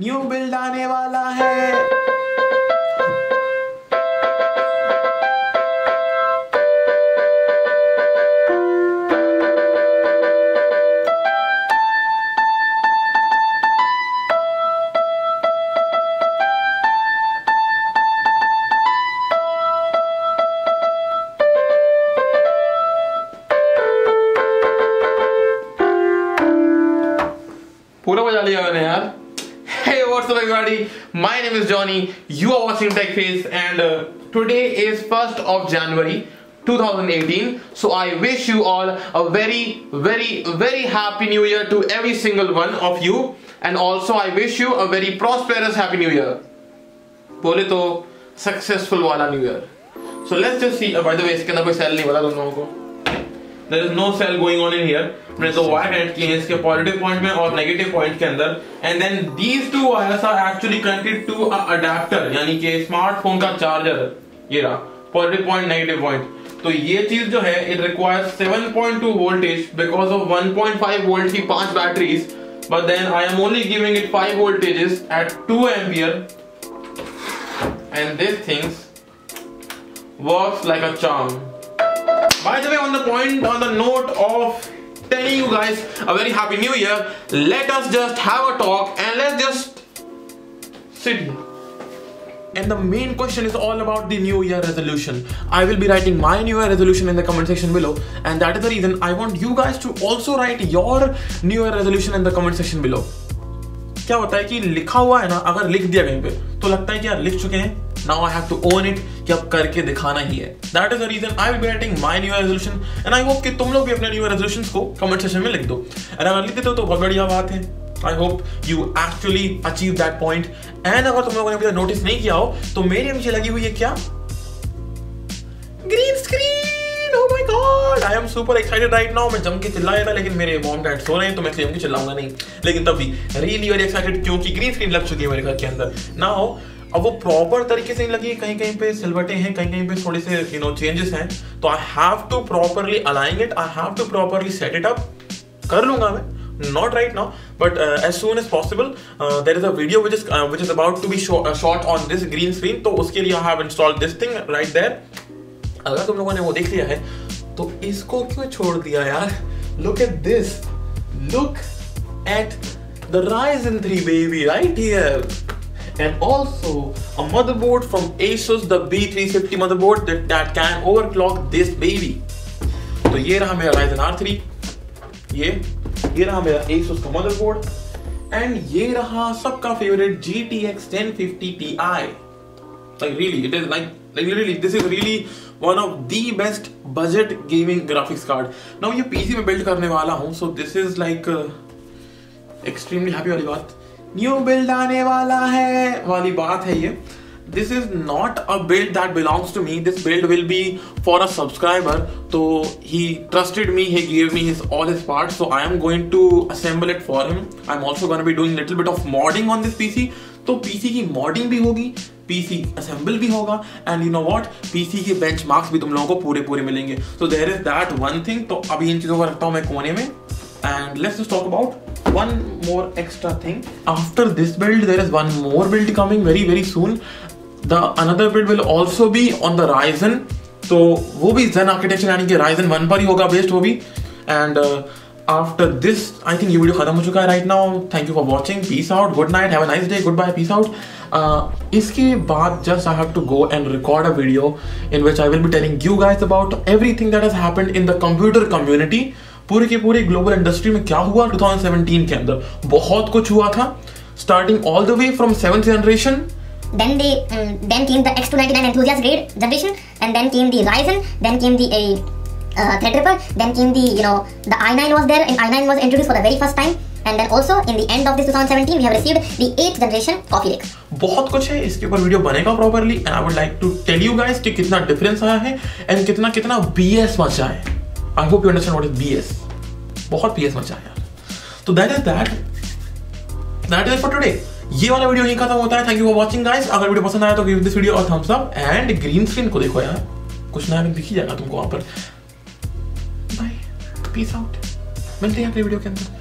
New build आने वाला है। पूरा बजा लिया मैंने यार। Hey, what's up everybody? My name is Johnny. You are watching Tech Face and today is 1st of January 2018. So I wish you all a very happy new year to every single one of you, and also I wish you a very prosperous happy new year. बोले तो successful वाला new year. So let's just see. By the way, इसके अंदर कोई cell नहीं वाला तुम लोगों को। There is no cell going on in here. मैंने तो वायर कनेक्ट किए हैं इसके पॉजिटिव पॉइंट में और नेगेटिव पॉइंट के अंदर, and then these two wires are actually connected to a adapter, यानी कि स्मार्टफोन का चार्जर। ये रहा पॉजिटिव पॉइंट, नेगेटिव पॉइंट। तो ये चीज जो है it requires 7.2 voltage because of 1.5 volt की 5 batteries, but then I am only giving it 5 voltages at 2 ampere and this things works like a charm. By the way, on the note of telling you guys a very happy new year, let us just have a talk and let's just sit. And the main question is all about the new year resolution. I will be writing my new year resolution in the comment section below, and that is the reason I want you guys to also write your new year resolution in the comment section below. क्या होता है कि लिखा हुआ है ना, अगर लिख दिया कहीं पे तो लगता है कि यार लिख चुके हैं, now I have to own it कि अब करके दिखाना ही है. That is the reason I will be writing my new year resolution, and I hope कि तुम लोग भी अपने new year resolutions को comment section में लिख दो. और अगर लिख देते हो तो बहुत बढ़िया बात है. I hope you actually achieve that point. And अगर तुम लोगों ने अभी नोटिस नहीं किया हो तो मेरे पीछे लगी हुई है क्या? Green screen! Oh my God! I am super excited right now. मैं जम के चिल्लाया था लेकिन मेरे मॉम डैड सो रहे हैं तो मैं जम के चिल्लाऊंगा नहीं. लेकिन तब भी really very excited क्योंकि green screen लग चुकी है मेरे घर के अंदर. Now अब वो प्रॉपर तरीके से नहीं लगी, कहीं कहीं पे सिलवटें हैं, कहीं कहीं पे थोड़े से चेंजेस हैं, तो I have to properly align it, I have to properly set it up. कर लूंगा मैं, not right now but as soon as possible. There is a video which is about to be shot on this green screen, तो उसके लिए I have installed this thing right there. अगर तुम लोगों ने वो देख लिया है तो इसको क्यों छोड़ दिया यार. Look at this, look at the Ryzen 3 baby right here. And also a motherboard from Asus, the B350 motherboard that can overclock this baby. तो ये रहा मेरा Ryzen R3, ये रहा मेरा Asus का motherboard, and ये रहा सबका favorite GTX 1050 Ti. Like really, it is like literally this is really one of the best budget gaming graphics card. Now ये PC में build करने वाला हूँ, so this is like extremely happy वाली बात. न्यू बिल्ड आने वाला है वाली बात है ये. This is not a build that belongs to me. This build will be for a subscriber. तो he trusted me, he give me his all his parts, so I am going to assemble it for him. I am also going to be doing little bit of modding on this PC. तो PC की modding भी होगी, PC assemble भी होगा, and you know what, PC के benchmarks भी तुम लोगों को पूरे मिलेंगे. So there is that one thing. तो अभी इन चीजों को रखता हूं मैं कोने में. And let's just talk about one more extra thing. After this build, there is one more build coming very soon. The another build will also be on the Ryzen. तो वो भी Zen architecture यानी कि Ryzen 1 पर ही होगा based वो भी. And after this, I think ये वीडियो खत्म हो चुका है right now. Thank you for watching. Peace out. Good night. Have a nice day. Goodbye. Peace out. इसके बाद just I have to go and record a video in which I will be telling you guys about everything that has happened in the computer community. पूरे के पूरे global industry में क्या हुआ 2017 के अंदर. बहुत कुछ हुआ था, starting all the way from 7th generation. Then came the X299 enthusiast grade generation, and then came the Ryzen, then came the Threadripper, then came the i9 was there, and i9 was introduced for the very first time, and then also in the end of this 2017 we have received the 8th generation Coffee Lake. बहुत कुछ है, इसके ऊपर video बनेगा properly, and I would like to tell you guys कि कितना difference आया है एंड कितना BS मचा है. I hope you understand what is BS. बहुत BS मचा है यार. तो that is it for today. ये वाला वीडियो यहीं खत्म होता है. Thank you for watching guys. अगर वीडियो पसंद आया तो give this video a thumbs up, and green screen को देखो यार, कुछ नया दिख ही जाएगा तुमको वहां पर. Bye, peace out. मिलते हैं अगले वीडियो के अंदर.